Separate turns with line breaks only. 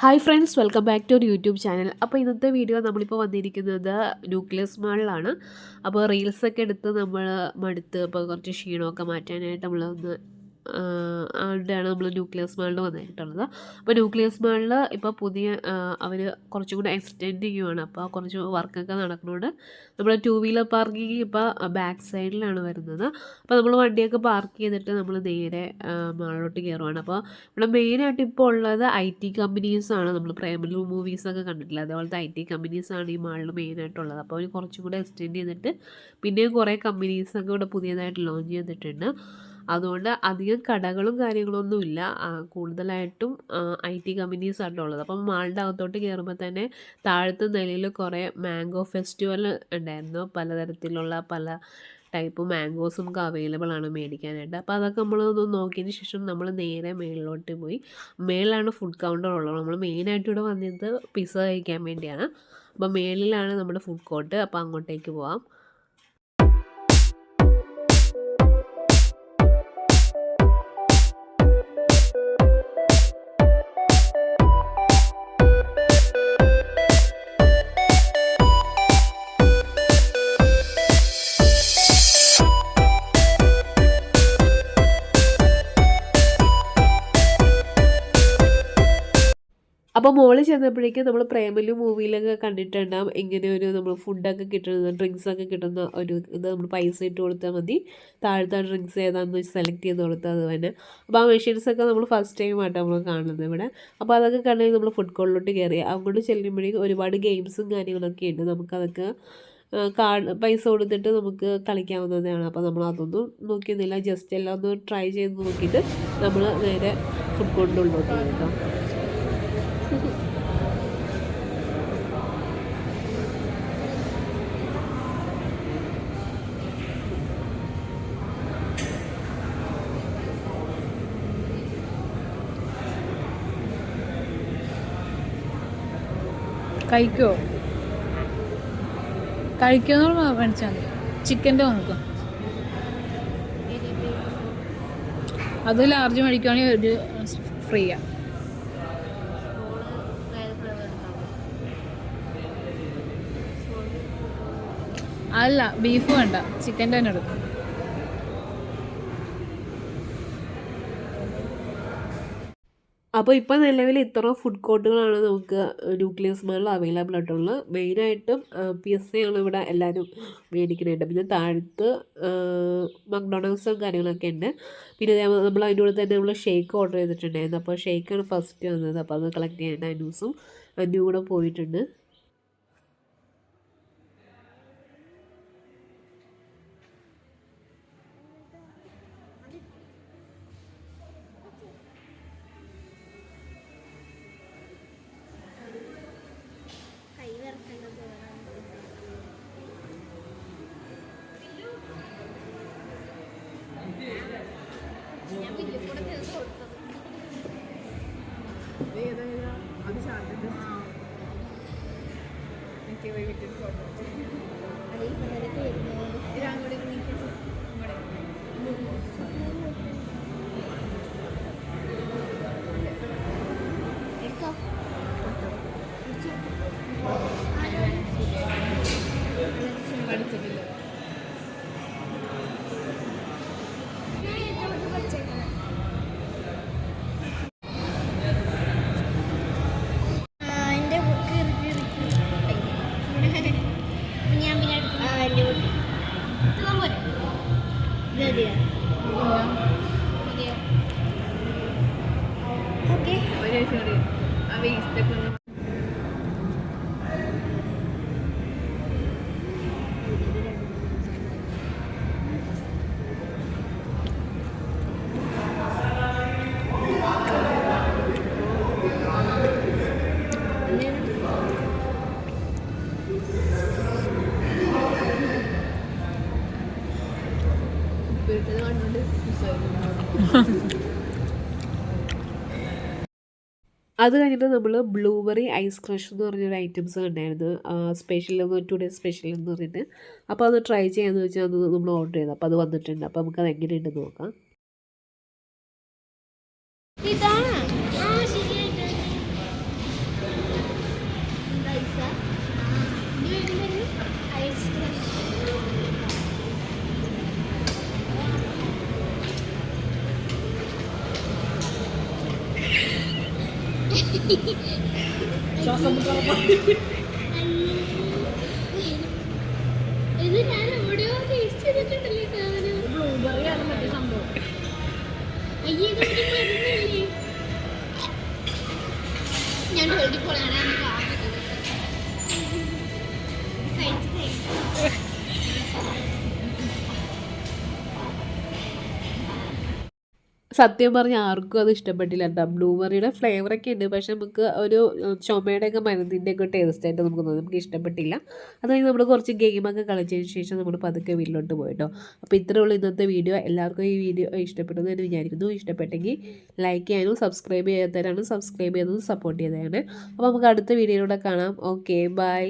Hi friends, welcome back to ഒരു YouTube channel. അപ്പോൾ ഇന്നത്തെ വീഡിയോ നമ്മളിപ്പോൾ വന്നിരിക്കുന്നത് ന്യൂക്ലിയസ് മാളിലാണ്. അപ്പോൾ റീൽസൊക്കെ എടുത്ത് നമ്മൾ മടുത്ത് അപ്പോൾ കുറച്ച് ക്ഷീണമൊക്കെ മാറ്റാനായിട്ട് നമ്മളൊന്ന് ആണ്ടാണ് നമ്മൾ ന്യൂക്ലിയസ് മാളിൽ വന്നിട്ടുള്ളത്. അപ്പോൾ ന്യൂക്ലിയസ് മാളിൽ ഇപ്പോൾ പുതിയ അവർ കുറച്ചും കൂടെ എക്സ്റ്റെൻഡ് ചെയ്യുവാണ്. അപ്പോൾ കുറച്ച് വർക്കൊക്കെ നടക്കുന്നതുകൊണ്ട് നമ്മൾ 2 വീലർ പാർക്കിംഗ് ഇപ്പോൾ ബാക്ക് സൈഡിലാണ് വരുന്നത്. അപ്പോൾ നമ്മൾ വണ്ടിയൊക്കെ പാർക്ക് ചെയ്തിട്ട് നമ്മൾ നേരെ മാളിലോട്ട് കയറുവാണ്. അപ്പോൾ ഇവിടെ മെയിനായിട്ട് ഇപ്പോൾ ഉള്ളത് IT കമ്പനീസാണ്. നമ്മൾ പ്രേമലു മൂവീസൊക്കെ കണ്ടിട്ടില്ല, അതുപോലത്തെ IT കമ്പനീസാണ് ഈ മാളിൽ മെയിനായിട്ടുള്ളത്. അപ്പോൾ അവർ കുറച്ചും കൂടെ എക്സ്റ്റെൻഡ് ചെയ്തിട്ട് പിന്നെയും കുറേ കമ്പനീസൊക്കെ ഇവിടെ പുതിയതായിട്ട് ലോഞ്ച് ചെയ്തിട്ടുണ്ട്. അതുകൊണ്ട് അധികം കടകളും കാര്യങ്ങളൊന്നുമില്ല, കൂടുതലായിട്ടും IT കമ്പനീസാണ് ഉള്ളത്. അപ്പം മാളിൻ്റെ അകത്തോട്ട് കയറുമ്പോൾ തന്നെ താഴത്തെ നിലയിൽ കുറേ മാംഗോ ഫെസ്റ്റിവൽ ഉണ്ടായിരുന്നു. പലതരത്തിലുള്ള പല ടൈപ്പ് മാംഗോസ് നമുക്ക് അവൈലബിൾ ആണ് മേടിക്കാനായിട്ട്. അപ്പോൾ അതൊക്കെ നമ്മളൊന്ന് നോക്കിയതിന് ശേഷം നമ്മൾ നേരെ മേളിലോട്ട് പോയി. മേളിലാണ് ഫുഡ് കൗണ്ടർ ഉള്ളത്. നമ്മൾ മെയിനായിട്ട് ഇവിടെ വന്നത് പിസ്സ കഴിക്കാൻ വേണ്ടിയാണ്. അപ്പോൾ മേളിലാണ് നമ്മുടെ ഫുഡ് കോർട്ട്. അപ്പോൾ അങ്ങോട്ടേക്ക് പോവാം. അപ്പോൾ മോളിൽ ചെന്നപ്പോഴേക്കും നമ്മൾ പ്രേമലു മൂവിയിലൊക്കെ കണ്ടിട്ടുണ്ടാകും ഇങ്ങനെ ഒരു നമ്മൾ ഫുഡൊക്കെ കിട്ടുന്നത്, ഡ്രിങ്ക്സൊക്കെ കിട്ടുന്ന ഒരു ഇത് നമ്മൾ പൈസ ഇട്ട് കൊടുത്താൽ മതി. താഴത്തെ ഡ്രിങ്ക്സ് ഏതാണെന്ന് വെച്ച് സെലക്ട് ചെയ്ത് കൊടുത്താൽ അത് തന്നെ. അപ്പോൾ ആ മെഷീൻസൊക്കെ നമ്മൾ ഫസ്റ്റ് ടൈമായിട്ട് നമ്മൾ കാണുന്നത് ഇവിടെ. അപ്പോൾ അതൊക്കെ കണ്ടെങ്കിൽ നമ്മൾ ഫുഡ് കോർട്ടിലോട്ട് കയറി അങ്ങോട്ട് ചെല്ലുമ്പോഴേക്കും ഒരുപാട് ഗെയിംസും കാര്യങ്ങളൊക്കെ ഉണ്ട്. നമുക്കതൊക്കെ പൈസ കൊടുത്തിട്ട് നമുക്ക് കളിക്കാവുന്നതാണ്. അപ്പോൾ നമ്മൾ അതൊന്നും നോക്കിയൊന്നുമില്ല, ജസ്റ്റ് എല്ലാം ഒന്ന് ട്രൈ ചെയ്ത് നോക്കിയിട്ട് നമ്മൾ നേരെ ഫുഡ് കോർട്ടിൻ്റെ ഉള്ളിലോട്ട് പോയി കേട്ടോ.
കഴിക്കുമെന്ന് മേടിച്ചാൽ മതി. ചിക്കൻ്റെ നോക്കാം, അത് ലാർജ് മേടിക്കുകയാണെങ്കിൽ ഒരു ഫ്രീയാണ്. അല്ല, ബീഫ് വേണ്ട, ചിക്കൻ്റെ തന്നെ എടുക്കും.
അപ്പോൾ ഇപ്പോൾ നിലവിൽ ഇത്ര ഫുഡ് കോർട്ടുകളാണ് നമുക്ക് ന്യൂക്ലിയസ് മാളിൽ അവൈലബിൾ ആയിട്ടുള്ളത്. മെയിനായിട്ടും പിസ്സയാണ് ഇവിടെ എല്ലാവരും മേടിക്കുന്നുണ്ട്. പിന്നെ താഴത്ത് മക്ഡൊണാൾഡ്സും കാര്യങ്ങളൊക്കെ ഉണ്ട്. പിന്നെ നമ്മൾ അതിൻ്റെ കൂടെ തന്നെ നമ്മൾ ഷേക്ക് ഓർഡർ ചെയ്തിട്ടുണ്ടായിരുന്നു. അപ്പോൾ ഷേക്കാണ് ഫസ്റ്റ് വന്നത്. അപ്പോൾ അത് കളക്ട് ചെയ്യേണ്ട അന്യൂസും അന്യൂ കൂടെ പോയിട്ടുണ്ട്. അത് കഴിഞ്ഞിട്ട് നമ്മൾ ബ്ലൂബെറി ഐസ് ക്രഷ് എന്ന് പറഞ്ഞൊരു ഐറ്റംസ് കണ്ടായിരുന്നു, സ്പെഷ്യൽ 2 ഡേയ്സ് സ്പെഷ്യൽ എന്ന് പറഞ്ഞിട്ട്. അപ്പോൾ അത് ട്രൈ ചെയ്യാമെന്ന് വെച്ചാൽ അത് നമ്മൾ ഓർഡർ ചെയ്തു. അപ്പോൾ അത് വന്നിട്ടുണ്ട്. അപ്പോൾ നമുക്കത് എങ്ങനെയുണ്ടെന്ന് നോക്കാം.
ഇത് ഞാൻ എവിടെയോ ടേസ്റ്റ് ചെയ്തിട്ടുണ്ടല്ലേ സാധനം. അയ്യേ ഇത് ഒരു മരുന്നല്ലേ. ഞാൻ ഓടിപ്പോളാണ്
സത്യം പറഞ്ഞാൽ ആർക്കും അത് ഇഷ്ടപ്പെട്ടില്ല കേട്ടോ. ബ്ലൂബെറിയുടെ ഫ്ലേവറൊക്കെ ഉണ്ട്, പക്ഷെ നമുക്ക് ഒരു ചുമയുടെയൊക്കെ മരുന്നിൻ്റെയൊക്കെ ടേസ്റ്റായിട്ട് നമുക്ക് തോന്നി, നമുക്ക് ഇഷ്ടപ്പെട്ടില്ല. അത് കഴിഞ്ഞ് നമ്മൾ കുറച്ച് ഗെയിമൊക്കെ കളിച്ചതിന് ശേഷം നമ്മൾ പതുക്കെ വീട്ടിലോട്ട് പോയിട്ടോ. അപ്പോൾ ഇത്രയേ ഉള്ളൂ ഇന്നത്തെ വീഡിയോ. എല്ലാവർക്കും ഈ വീഡിയോ ഇഷ്ടപ്പെടുന്നു എന്ന് വിചാരിക്കുന്നു. ഇഷ്ടപ്പെട്ടെങ്കിൽ ലൈക്ക് ചെയ്യാനും സബ്സ്ക്രൈബ് ചെയ്യാത്തവരാണ് സബ്സ്ക്രൈബ് ചെയ്തതും സപ്പോർട്ട് ചെയ്തതാണ്. അപ്പോൾ നമുക്ക് അടുത്ത വീഡിയോയിലൂടെ കാണാം. Okay, by.